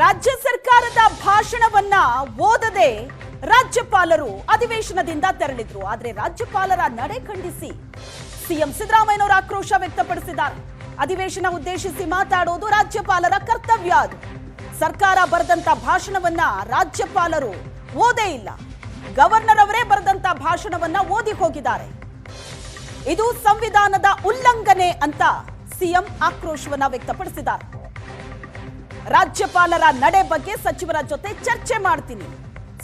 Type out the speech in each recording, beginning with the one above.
ರಾಜ್ಯ ಸರ್ಕಾರದ ಭಾಷಣವನ್ನ ಓದದೆ ರಾಜ್ಯಪಾಲರು ಅಧಿವೇಶನದಿಂದ ತೆರಳಿದ್ರು. ಆದರೆ ರಾಜ್ಯಪಾಲರ ನಡೆ ಖಂಡಿಸಿ ಸಿಎಂ ಸಿದ್ದರಾಮಯ್ಯನವರು ಆಕ್ರೋಶ ವ್ಯಕ್ತಪಡಿಸಿದ್ದಾರೆ. ಅಧಿವೇಶನ ಉದ್ದೇಶಿಸಿ ಮಾತಾಡೋದು ರಾಜ್ಯಪಾಲರ ಕರ್ತವ್ಯ. ಅದು ಸರ್ಕಾರ ಬರೆದಂತ ಭಾಷಣವನ್ನ ರಾಜ್ಯಪಾಲರು ಓದೇ ಇಲ್ಲ. ಗವರ್ನರ್ ಅವರೇ ಬರೆದಂತ ಭಾಷಣವನ್ನ ಓದಿ ಹೋಗಿದ್ದಾರೆ. ಇದು ಸಂವಿಧಾನದ ಉಲ್ಲಂಘನೆ ಅಂತ ಸಿಎಂ ಆಕ್ರೋಶವನ್ನ ವ್ಯಕ್ತಪಡಿಸಿದ್ದಾರೆ. ರಾಜ್ಯಪಾಲರ ನಡೆ ಬಗ್ಗೆ ಸಚಿವರ ಜೊತೆ ಚರ್ಚೆ ಮಾಡ್ತೀನಿ,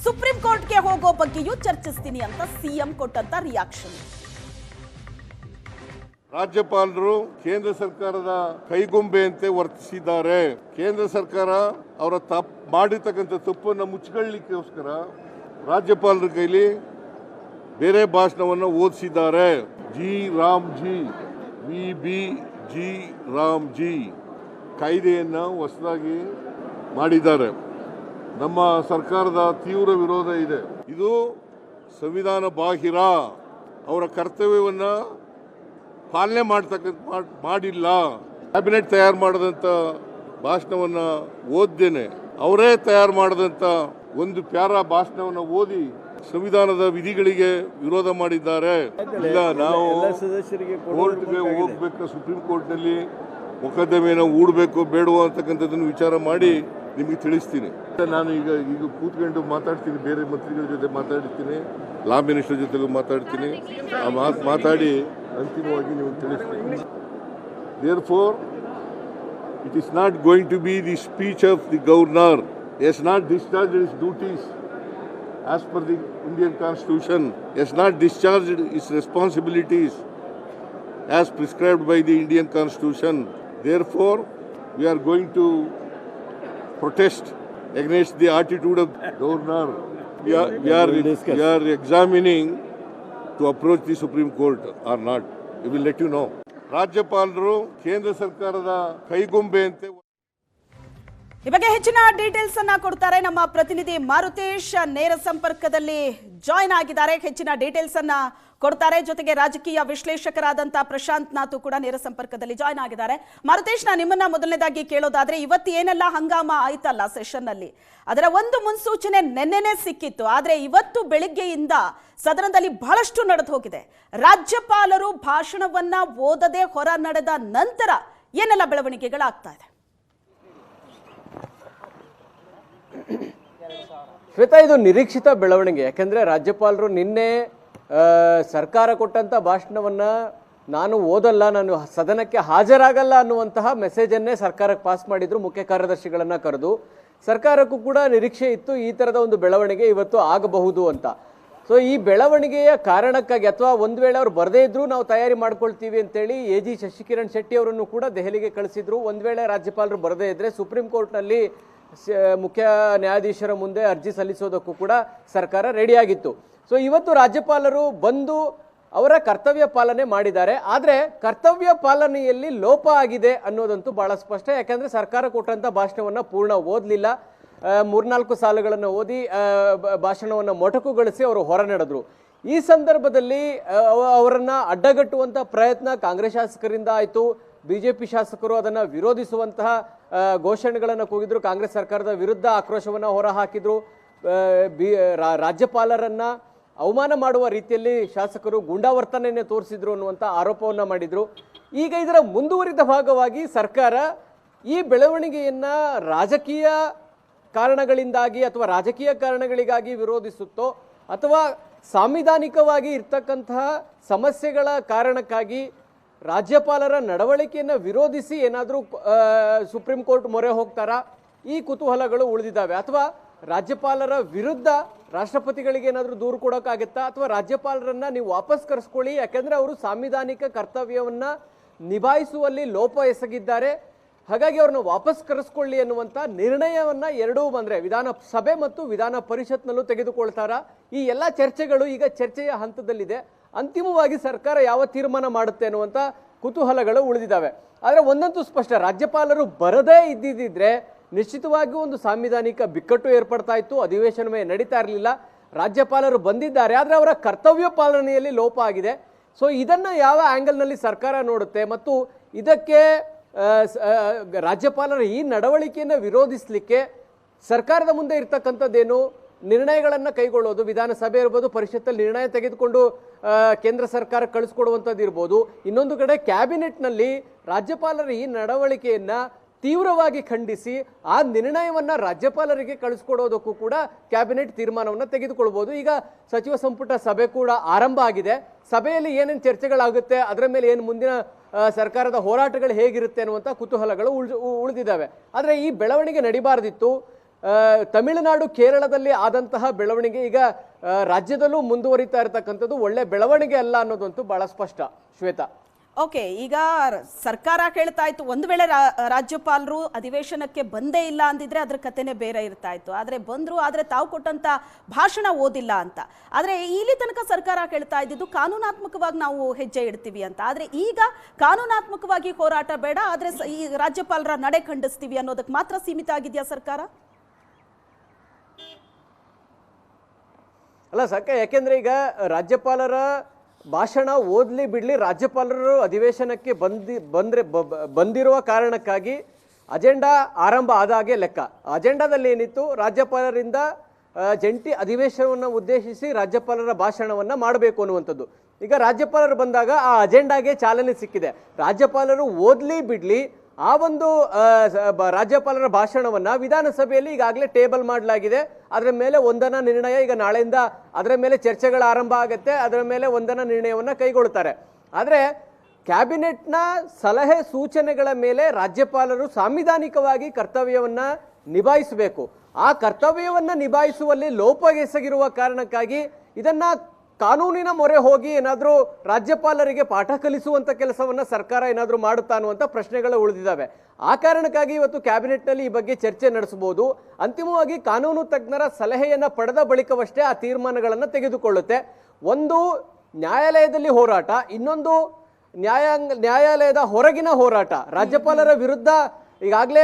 ಸುಪ್ರೀಂ ಕೋರ್ಟ್ಗೆ ಹೋಗೋ ಬಗ್ಗೆಯೂ ಚರ್ಚಿಸ್ತೀನಿ ಅಂತ ಸಿಎಂ ಕೊಟ್ಟಂತ ರಿಯಾಕ್ಷನ್. ರಾಜ್ಯಪಾಲರು ಕೇಂದ್ರ ಸರ್ಕಾರದ ಕೈಗೊಂಬೆಯಂತೆ ವರ್ತಿಸಿದ್ದಾರೆ. ಕೇಂದ್ರ ಸರ್ಕಾರ ಅವರ ಮಾಡಿರ್ತಕ್ಕಂಥ ತಪ್ಪನ್ನು ಮುಚ್ಚಿಕೊಳ್ಳಲಿಕ್ಕೋಸ್ಕರ ರಾಜ್ಯಪಾಲರ ಕೈಲಿ ಬೇರೆ ಭಾಷಣವನ್ನು ಓದಿಸಿದ್ದಾರೆ. ಜಿ ರಾಮ್ಜಿ VBG ರಾಮ್ಜಿ ಕಾಯ್ದೆಯನ್ನು ಹೊಸದಾಗಿ ಮಾಡಿದ್ದಾರೆ. ನಮ್ಮ ಸರ್ಕಾರದ ತೀವ್ರ ವಿರೋಧ ಇದೆ. ಇದು ಸಂವಿಧಾನ ಬಾಹಿರ. ಅವರ ಕರ್ತವ್ಯವನ್ನು ಪಾಲನೆ ಮಾಡಿಲ್ಲ. ಕ್ಯಾಬಿನೆಟ್ ತಯಾರು ಮಾಡಿದಂಥ ಭಾಷಣವನ್ನು ಓದ್ದೇನೆ ಅವರೇ ತಯಾರು ಮಾಡಿದಂಥ ಒಂದು ಪ್ಯಾರಾ ಭಾಷಣವನ್ನು ಓದಿ ಸಂವಿಧಾನದ ವಿಧಿಗಳಿಗೆ ವಿರೋಧ ಮಾಡಿದ್ದಾರೆ. ಇಲ್ಲ, ನಾವು ಕೋರ್ಟ್ಗೆ ಹೋಗ್ಬೇಕು, ಸುಪ್ರೀಂ ಕೋರ್ಟ್ನಲ್ಲಿ ಮೊಕದ್ದಮೆಯನ್ನು ಹೂಡಬೇಕು ಬೇಡವೋ ಅಂತಕ್ಕಂಥದ್ದನ್ನು ವಿಚಾರ ಮಾಡಿ ನಿಮಗೆ ತಿಳಿಸ್ತೀನಿ. ನಾನು ಈಗ ಕೂತ್ಕೊಂಡು ಮಾತಾಡ್ತೀನಿ, ಬೇರೆ ಮಂತ್ರಿಗಳ ಜೊತೆ ಮಾತಾಡ್ತೀನಿ, ಲಾ ಮಿನಿಸ್ಟರ್ ಜೊತೆಗೂ ಮಾತಾಡ್ತೀನಿ. ಆ ಮಾತಾಡಿ ಅಂತಿಮವಾಗಿ ನಿಮಗೆ ತಿಳಿಸ್ತೀನಿ. Therefore, it is not going to be the speech of the governor. He has not discharged his duties as per the Indian Constitution. He has not discharged his responsibilities as prescribed by the Indian Constitution. Therefore, we are going to protest against the attitude of the governor. We are examining to approach the Supreme Court or not. We will let you know. ರಾಜ್ಯಪಾಲರು ಕೇಂದ್ರ ಸರ್ಕಾರದ ಕೈಗೊಂಬೆಯಂತೆ. ಈ ಬಗ್ಗೆ ಹೆಚ್ಚಿನ details ಅನ್ನ ಕೊಡ್ತಾರೆ ನಮ್ಮ ಪ್ರತಿನಿಧಿ ಮಾರುತೇಶ್. ನೇರ ಸಂಪರ್ಕದಲ್ಲಿ ಜಾಯ್ನ್ ಆಗಿದ್ದಾರೆ, ಹೆಚ್ಚಿನ ಡೀಟೇಲ್ಸ್ ಅನ್ನ ಕೊಡ್ತಾರೆ. ಜೊತೆಗೆ ರಾಜಕೀಯ ವಿಶ್ಲೇಷಕರಾದಂತ ಪ್ರಶಾಂತ್ ನಾಥ್ ಕೂಡ ನೇರ ಸಂಪರ್ಕದಲ್ಲಿ ಜಾಯ್ನ್ ಆಗಿದ್ದಾರೆ. ಮಾರುತೇಶ್, ನಾನು ನಿಮ್ಮನ್ನ ಮೊದಲನೇದಾಗಿ ಕೇಳೋದಾದ್ರೆ, ಇವತ್ತು ಏನೆಲ್ಲ ಹಂಗಾಮ ಆಯ್ತಲ್ಲ ಸೆಷನ್ ನಲ್ಲಿ, ಅದರ ಒಂದು ಮುನ್ಸೂಚನೆ ನೆನ್ನೆನೇ ಸಿಕ್ಕಿತ್ತು. ಆದ್ರೆ ಇವತ್ತು ಬೆಳಿಗ್ಗೆಯಿಂದ ಸದನದಲ್ಲಿ ಬಹಳಷ್ಟು ನಡೆದು ಹೋಗಿದೆ. ರಾಜ್ಯಪಾಲರು ಭಾಷಣವನ್ನ ಓದದೆ ಹೊರ ನಡೆದ ನಂತರ ಏನೆಲ್ಲ ಬೆಳವಣಿಗೆಗಳಾಗ್ತಾ ಇದೆ? ಶ್ವೇತಾ, ಇದು ನಿರೀಕ್ಷಿತ ಬೆಳವಣಿಗೆ. ಯಾಕೆಂದರೆ ರಾಜ್ಯಪಾಲರು ನಿನ್ನೆ ಸರ್ಕಾರ ಕೊಟ್ಟಂಥ ಭಾಷಣವನ್ನು ನಾನು ಓದಲ್ಲ, ನಾನು ಸದನಕ್ಕೆ ಹಾಜರಾಗಲ್ಲ ಅನ್ನುವಂತಹ ಮೆಸೇಜನ್ನೇ ಸರ್ಕಾರಕ್ಕೆ ಪಾಸ್ ಮಾಡಿದ್ರು. ಮುಖ್ಯ ಕಾರ್ಯದರ್ಶಿಗಳನ್ನು ಕರೆದು ಸರ್ಕಾರಕ್ಕೂ ಕೂಡ ನಿರೀಕ್ಷೆ ಇತ್ತು ಈ ಥರದ ಒಂದು ಬೆಳವಣಿಗೆ ಇವತ್ತು ಆಗಬಹುದು ಅಂತ. ಸೊ ಈ ಬೆಳವಣಿಗೆಯ ಕಾರಣಕ್ಕಾಗಿ, ಅಥವಾ ಒಂದು ವೇಳೆ ಅವರು ಬರದೇ ಇದ್ರೂ ನಾವು ತಯಾರಿ ಮಾಡ್ಕೊಳ್ತೀವಿ ಅಂತೇಳಿ AG ಶಶಿಕಿರಣ್ ಶೆಟ್ಟಿ ಅವರನ್ನು ಕೂಡ ದೆಹಲಿಗೆ ಕಳಿಸಿದ್ರು. ಒಂದು ವೇಳೆ ರಾಜ್ಯಪಾಲರು ಬರದೇ ಇದ್ದರೆ ಸುಪ್ರೀಂ ಕೋರ್ಟ್ನಲ್ಲಿ ಮುಖ್ಯ ನ್ಯಾಯಾಧೀಶರ ಮುಂದೆ ಅರ್ಜಿ ಸಲ್ಲಿಸೋದಕ್ಕೂ ಕೂಡ ಸರ್ಕಾರ ರೆಡಿಯಾಗಿತ್ತು. ಸೊ ಇವತ್ತು ರಾಜ್ಯಪಾಲರು ಬಂದು ಅವರ ಕರ್ತವ್ಯ ಪಾಲನೆ ಮಾಡಿದ್ದಾರೆ. ಆದರೆ ಕರ್ತವ್ಯ ಪಾಲನೆಯಲ್ಲಿ ಲೋಪ ಆಗಿದೆ ಅನ್ನೋದಂತೂ ಬಹಳ ಸ್ಪಷ್ಟ. ಯಾಕಂದರೆ ಸರ್ಕಾರ ಕೊಟ್ಟಂಥ ಭಾಷಣವನ್ನು ಪೂರ್ಣ ಓದಲಿಲ್ಲ. 3-4 ಸಾಲುಗಳನ್ನು ಓದಿ ಭಾಷಣವನ್ನು ಮೊಟಕುಗೊಳಿಸಿ ಅವರು ಹೊರ ನಡೆದರು. ಈ ಸಂದರ್ಭದಲ್ಲಿ ಅವರನ್ನು ಅಡ್ಡಗಟ್ಟುವಂಥ ಪ್ರಯತ್ನ ಕಾಂಗ್ರೆಸ್ ಶಾಸಕರಿಂದ ಆಯಿತು. BJP ಶಾಸಕರು ಅದನ್ನು ವಿರೋಧಿಸುವಂತಹ ಘೋಷಣೆಗಳನ್ನು ಕೂಗಿದ್ರು. ಕಾಂಗ್ರೆಸ್ ಸರ್ಕಾರದ ವಿರುದ್ಧ ಆಕ್ರೋಶವನ್ನು ಹೊರಹಾಕಿದ್ರು. ರಾಜ್ಯಪಾಲರನ್ನು ಅವಮಾನ ಮಾಡುವ ರೀತಿಯಲ್ಲಿ ಶಾಸಕರು ಗೂಂಡಾವರ್ತನೆಯನ್ನೇ ತೋರಿಸಿದ್ರು ಅನ್ನುವಂಥ ಆರೋಪವನ್ನು ಮಾಡಿದರು. ಈಗ ಇದರ ಮುಂದುವರಿದ ಭಾಗವಾಗಿ ಸರ್ಕಾರ ಈ ಬೆಳವಣಿಗೆಯನ್ನು ರಾಜಕೀಯ ಕಾರಣಗಳಿಂದಾಗಿ ಅಥವಾ ರಾಜಕೀಯ ಕಾರಣಗಳಿಗಾಗಿ ವಿರೋಧಿಸುತ್ತೋ, ಅಥವಾ ಸಾಂವಿಧಾನಿಕವಾಗಿ ಇರ್ತಕ್ಕಂತಹ ಸಮಸ್ಯೆಗಳ ಕಾರಣಕ್ಕಾಗಿ ರಾಜ್ಯಪಾಲರ ನಡವಳಿಕೆಯನ್ನು ವಿರೋಧಿಸಿ ಏನಾದರೂ ಸುಪ್ರೀಂ ಕೋರ್ಟ್ ಮೊರೆ ಹೋಗ್ತಾರಾ? ಈ ಕುತೂಹಲಗಳು ಉಳಿದಿದ್ದಾವೆ. ಅಥವಾ ರಾಜ್ಯಪಾಲರ ವಿರುದ್ಧ ರಾಷ್ಟ್ರಪತಿಗಳಿಗೆ ಏನಾದರೂ ದೂರು ಕೊಡೋಕ್ಕಾಗತ್ತಾ? ಅಥವಾ ರಾಜ್ಯಪಾಲರನ್ನ ನೀವು ವಾಪಸ್ ಕರೆಸ್ಕೊಳ್ಳಿ, ಯಾಕೆಂದರೆ ಅವರು ಸಾಂವಿಧಾನಿಕ ಕರ್ತವ್ಯವನ್ನು ನಿಭಾಯಿಸುವಲ್ಲಿ ಲೋಪ ಎಸಗಿದ್ದಾರೆ, ಹಾಗಾಗಿ ಅವ್ರನ್ನ ವಾಪಸ್ ಕರೆಸ್ಕೊಳ್ಳಿ ಅನ್ನುವಂಥ ನಿರ್ಣಯವನ್ನು ಎರಡೂ ಬಂದರೆ ವಿಧಾನಸಭೆ ಮತ್ತು ವಿಧಾನ ಪರಿಷತ್ನಲ್ಲೂ ತೆಗೆದುಕೊಳ್ತಾರಾ? ಈ ಎಲ್ಲ ಚರ್ಚೆಗಳು ಈಗ ಚರ್ಚೆಯ ಹಂತದಲ್ಲಿದೆ. ಅಂತಿಮವಾಗಿ ಸರ್ಕಾರ ಯಾವ ತೀರ್ಮಾನ ಮಾಡುತ್ತೆ ಅನ್ನುವಂಥ ಕುತೂಹಲಗಳು ಉಳಿದಿದ್ದಾವೆ. ಆದರೆ ಒಂದಂತೂ ಸ್ಪಷ್ಟ, ರಾಜ್ಯಪಾಲರು ಬರದೇ ಇದ್ದಿದ್ದರೆ ನಿಶ್ಚಿತವಾಗಿಯೂ ಒಂದು ಸಾಂವಿಧಾನಿಕ ಬಿಕ್ಕಟ್ಟು ಏರ್ಪಡ್ತಾ ಇತ್ತು, ಅಧಿವೇಶನವೇ ನಡೀತಾ ಇರಲಿಲ್ಲ. ರಾಜ್ಯಪಾಲರು ಬಂದಿದ್ದಾರೆ, ಆದರೆ ಅವರ ಕರ್ತವ್ಯ ಪಾಲನೆಯಲ್ಲಿ ಲೋಪ ಆಗಿದೆ. ಸೊ ಇದನ್ನು ಯಾವ ಆ್ಯಂಗಲ್ನಲ್ಲಿ ಸರ್ಕಾರ ನೋಡುತ್ತೆ ಮತ್ತು ಇದಕ್ಕೆ ರಾಜ್ಯಪಾಲರ ಈ ನಡವಳಿಕೆಯನ್ನು ವಿರೋಧಿಸಲಿಕ್ಕೆ ಸರ್ಕಾರದ ಮುಂದೆ ಇರ್ತಕ್ಕಂಥದ್ದೇನು ನಿರ್ಣಯಗಳನ್ನು ಕೈಗೊಳ್ಳೋದು, ವಿಧಾನಸಭೆ ಇರ್ಬೋದು, ಪರಿಷತ್ತಲ್ಲಿ ನಿರ್ಣಯ ತೆಗೆದುಕೊಂಡು ಕೇಂದ್ರ ಸರ್ಕಾರ ಕಳಿಸ್ಕೊಡುವಂಥದ್ದು ಇರ್ಬೋದು. ಇನ್ನೊಂದು ಕಡೆ ಕ್ಯಾಬಿನೆಟ್ನಲ್ಲಿ ರಾಜ್ಯಪಾಲರ ಈ ನಡವಳಿಕೆಯನ್ನ ತೀವ್ರವಾಗಿ ಖಂಡಿಸಿ ಆ ನಿರ್ಣಯವನ್ನ ರಾಜ್ಯಪಾಲರಿಗೆ ಕಳಿಸ್ಕೊಡೋದಕ್ಕೂ ಕೂಡ ಕ್ಯಾಬಿನೆಟ್ ತೀರ್ಮಾನವನ್ನು ತೆಗೆದುಕೊಳ್ಬಹುದು. ಈಗ ಸಚಿವ ಸಂಪುಟ ಸಭೆ ಕೂಡ ಆರಂಭ ಆಗಿದೆ. ಸಭೆಯಲ್ಲಿ ಏನೇನು ಚರ್ಚೆಗಳಾಗುತ್ತೆ, ಅದರ ಮೇಲೆ ಏನು ಮುಂದಿನ ಸರ್ಕಾರದ ಹೋರಾಟಗಳು ಹೇಗಿರುತ್ತೆ ಅನ್ನುವಂಥ ಕುತೂಹಲಗಳು ಉಳಿದಿದ್ದಾವೆ. ಆದರೆ ಈ ಬೆಳವಣಿಗೆ ನಡಿಬಾರ್ದಿತ್ತು. ತಮಿಳುನಾಡು, ಕೇರಳದಲ್ಲಿ ಆದಂತಹ ಬೆಳವಣಿಗೆ ಈಗ ರಾಜ್ಯದಲ್ಲೂ ಮುಂದುವರಿತಾ ಇರತಕ್ಕಂಥದ್ದು ಒಳ್ಳೆ ಬೆಳವಣಿಗೆ ಅಲ್ಲ ಅನ್ನೋದಂತೂ ಬಹಳ ಸ್ಪಷ್ಟ. ಶ್ವೇತಾ, ಓಕೆ, ಈಗ ಸರ್ಕಾರ ಕೇಳ್ತಾ ಇತ್ತು, ಒಂದು ವೇಳೆ ರಾಜ್ಯಪಾಲರು ಅಧಿವೇಶನಕ್ಕೆ ಬಂದೇ ಇಲ್ಲ ಅಂದಿದ್ರೆ ಅದ್ರ ಕಥೆನೇ ಬೇರೆ ಇರ್ತಾ ಇತ್ತು. ಆದ್ರೆ ಬಂದ್ರು, ಆದ್ರೆ ತಾವು ಕೊಟ್ಟಂತ ಭಾಷಣ ಓದಿಲ್ಲ ಅಂತ. ಆದ್ರೆ ಇಲ್ಲಿ ತನಕ ಸರ್ಕಾರ ಕೇಳ್ತಾ ಇದ್ದಿದ್ದು ಕಾನೂನಾತ್ಮಕವಾಗಿ ನಾವು ಹೆಜ್ಜೆ ಇಡ್ತೀವಿ ಅಂತ. ಆದ್ರೆ ಈಗ ಕಾನೂನಾತ್ಮಕವಾಗಿ ಹೋರಾಟ ಬೇಡ, ಆದ್ರೆ ಈ ರಾಜ್ಯಪಾಲರ ನಡೆ ಖಂಡಿಸ್ತೀವಿ ಅನ್ನೋದಕ್ಕೆ ಮಾತ್ರ ಸೀಮಿತ ಆಗಿದೆಯಾ ಸರ್ಕಾರ? ಅಲ್ಲ ಸಾಕ, ಯಾಕೆಂದ್ರೆ ಈಗ ರಾಜ್ಯಪಾಲರ ಭಾಷಣ ಓದ್ಲಿ ಬಿಡ್ಲಿ, ರಾಜ್ಯಪಾಲರು ಅಧಿವೇಶನಕ್ಕೆ ಬಂದಿರುವ ಕಾರಣಕ್ಕಾಗಿ ಅಜೆಂಡಾ ಆರಂಭ ಆದಾಗೆ ಲೆಕ್ಕ. ಅಜೆಂಡಾದಲ್ಲಿ ಏನಿತ್ತು, ರಾಜ್ಯಪಾಲರಿಂದ ಜಂಟಿ ಅಧಿವೇಶನವನ್ನು ಉದ್ದೇಶಿಸಿ ರಾಜ್ಯಪಾಲರ ಭಾಷಣವನ್ನ ಮಾಡಬೇಕು ಅನ್ನುವಂಥದ್ದು. ಈಗ ರಾಜ್ಯಪಾಲರು ಬಂದಾಗ ಆ ಅಜೆಂಡಾಗೆ ಚಾಲನೆ ಸಿಕ್ಕಿದೆ. ರಾಜ್ಯಪಾಲರು ಓದ್ಲಿ ಬಿಡ್ಲಿ, ಆ ಒಂದು ರಾಜ್ಯಪಾಲರ ಭಾಷಣವನ್ನ ವಿಧಾನಸಭೆಯಲ್ಲಿ ಈಗಾಗಲೇ ಟೇಬಲ್ ಮಾಡಲಾಗಿದೆ. ಅದರ ಮೇಲೆ ಒಂದನ ನಿರ್ಣಯ ಈಗ ನಾಳೆಯಿಂದ ಅದರ ಮೇಲೆ ಚರ್ಚೆಗಳ ಆರಂಭ ಆಗುತ್ತೆ. ಅದರ ಮೇಲೆ ಒಂದನ ನಿರ್ಣಯವನ್ನ ಕೈಗೊಳ್ಳುತ್ತಾರೆ. ಆದರೆ ಕ್ಯಾಬಿನೆಟ್ನ ಸಲಹೆ ಸೂಚನೆಗಳ ಮೇಲೆ ರಾಜ್ಯಪಾಲರು ಸಾಂವಿಧಾನಿಕವಾಗಿ ಕರ್ತವ್ಯವನ್ನ ನಿಭಾಯಿಸಬೇಕು. ಆ ಕರ್ತವ್ಯವನ್ನ ನಿಭಾಯಿಸುವಲ್ಲಿ ಲೋಪ ಎಸಗಿರುವ ಕಾರಣಕ್ಕಾಗಿ ಇದನ್ನ ಕಾನೂನಿನ ಮೊರೆ ಹೋಗಿ ಏನಾದರೂ ರಾಜ್ಯಪಾಲರಿಗೆ ಪಾಠ ಕಲಿಸುವಂತ ಕೆಲಸವನ್ನ ಸರ್ಕಾರ ಏನಾದರೂ ಮಾಡುತ್ತಾ ಅನ್ನುವಂಥ ಪ್ರಶ್ನೆಗಳು ಉಳಿದಿದ್ದಾವೆ. ಆ ಕಾರಣಕ್ಕಾಗಿ ಇವತ್ತು ಕ್ಯಾಬಿನೆಟ್ನಲ್ಲಿ ಈ ಬಗ್ಗೆ ಚರ್ಚೆ ನಡೆಸಬಹುದು. ಅಂತಿಮವಾಗಿ ಕಾನೂನು ತಜ್ಞರ ಸಲಹೆಯನ್ನ ಪಡೆದ ಬಳಿಕವಷ್ಟೇ ಆ ತೀರ್ಮಾನಗಳನ್ನು ತೆಗೆದುಕೊಳ್ಳುತ್ತೆ. ಒಂದು ನ್ಯಾಯಾಲಯದಲ್ಲಿ ಹೋರಾಟ, ಇನ್ನೊಂದು ನ್ಯಾಯಾಲಯದ ಹೊರಗಿನ ಹೋರಾಟ. ರಾಜ್ಯಪಾಲರ ವಿರುದ್ಧ ಈಗಾಗಲೇ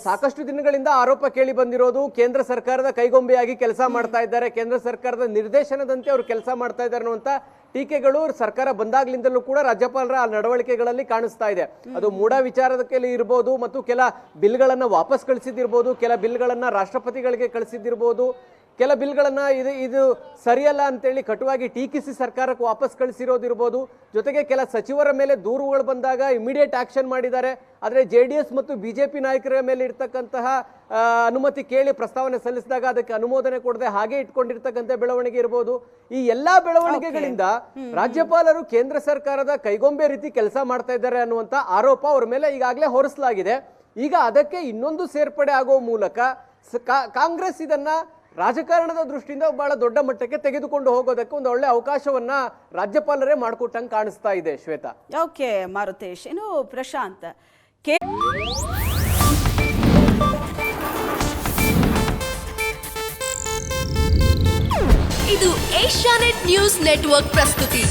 ಸಾಕಷ್ಟು ದಿನಗಳಿಂದ ಆರೋಪ ಕೇಳಿ ಬಂದಿರೋದು, ಕೇಂದ್ರ ಸರ್ಕಾರದ ಕೈಗೊಂಬೆಯಾಗಿ ಕೆಲಸ ಮಾಡ್ತಾ ಇದ್ದಾರೆ, ಕೇಂದ್ರ ಸರ್ಕಾರದ ನಿರ್ದೇಶನದಂತೆ ಅವರು ಕೆಲಸ ಮಾಡ್ತಾ ಇದ್ದಾರೆ ಅನ್ನುವಂಥ ಟೀಕೆಗಳು ಸರ್ಕಾರ ಬಂದಾಗ್ಲಿಂದಲೂ ಕೂಡ ರಾಜ್ಯಪಾಲರ ಆ ನಡವಳಿಕೆಗಳಲ್ಲಿ ಕಾಣಿಸ್ತಾ ಇದೆ. ಅದು ಮೂಢ ವಿಚಾರಕ್ಕೆ ಇರ್ಬೋದು, ಮತ್ತು ಕೆಲ ಬಿಲ್ಗಳನ್ನ ವಾಪಸ್ ಕಳಿಸಿದಿರ್ಬೋದು, ಕೆಲ ಬಿಲ್ಗಳನ್ನ ರಾಷ್ಟ್ರಪತಿಗಳಿಗೆ ಕಳಿಸಿದಿರ್ಬೋದು, ಕೆಲ ಬಿಲ್ಗಳನ್ನ ಇದು ಸರಿಯಲ್ಲ ಅಂತೇಳಿ ಕಟುವಾಗಿ ಟೀಕಿಸಿ ಸರ್ಕಾರಕ್ಕೆ ವಾಪಸ್ ಕಳಿಸಿರೋದಿರ್ಬೋದು. ಜೊತೆಗೆ ಕೆಲ ಸಚಿವರ ಮೇಲೆ ದೂರುಗಳು ಬಂದಾಗ ಇಮಿಡಿಯೇಟ್ ಆಕ್ಷನ್ ಮಾಡಿದ್ದಾರೆ. ಆದರೆ JDS ಮತ್ತು BJP ನಾಯಕರ ಮೇಲೆ ಇರ್ತಕ್ಕಂತಹ ಅನುಮತಿ ಕೇಳಿ ಪ್ರಸ್ತಾವನೆ ಸಲ್ಲಿಸಿದಾಗ ಅದಕ್ಕೆ ಅನುಮೋದನೆ ಕೊಡದೆ ಹಾಗೆ ಇಟ್ಕೊಂಡಿರ್ತಕ್ಕಂಥ ಬೆಳವಣಿಗೆ ಇರ್ಬೋದು. ಈ ಎಲ್ಲಾ ಬೆಳವಣಿಗೆಗಳಿಂದ ರಾಜ್ಯಪಾಲರು ಕೇಂದ್ರ ಸರ್ಕಾರದ ಕೈಗೊಂಬೆ ರೀತಿ ಕೆಲಸ ಮಾಡ್ತಾ ಇದ್ದಾರೆ ಅನ್ನುವಂಥ ಆರೋಪ ಅವರ ಮೇಲೆ ಈಗಾಗಲೇ ಹೊರಿಸಲಾಗಿದೆ. ಈಗ ಅದಕ್ಕೆ ಇನ್ನೊಂದು ಸೇರ್ಪಡೆ ಆಗೋ ಮೂಲಕ ಕಾಂಗ್ರೆಸ್ ಇದನ್ನ ರಾಜಕಾರಣದ ದೃಷ್ಟಿಯಿಂದ ಬಹಳ ದೊಡ್ಡ ಮಟ್ಟಕ್ಕೆ ತೆಗೆದುಕೊಂಡು ಹೋಗೋದಕ್ಕೆ ಒಂದು ಒಳ್ಳೆ ಅವಕಾಶವನ್ನ ರಾಜ್ಯಪಾಲರೇ ಮಾಡಿಕೊಟ್ಟಂಗೆ ಕಾಣಿಸ್ತಾ ಇದೆ. ಶ್ವೇತಾ, ಓಕೆ ಮಾರುತೇಶ್. ಇನ್ನು ಪ್ರಶಾಂತ್, ಇದು ಏಷ್ಯಾನೆಟ್ ನ್ಯೂಸ್ ನೆಟ್ವರ್ಕ್ ಪ್ರಸ್ತುತಿ.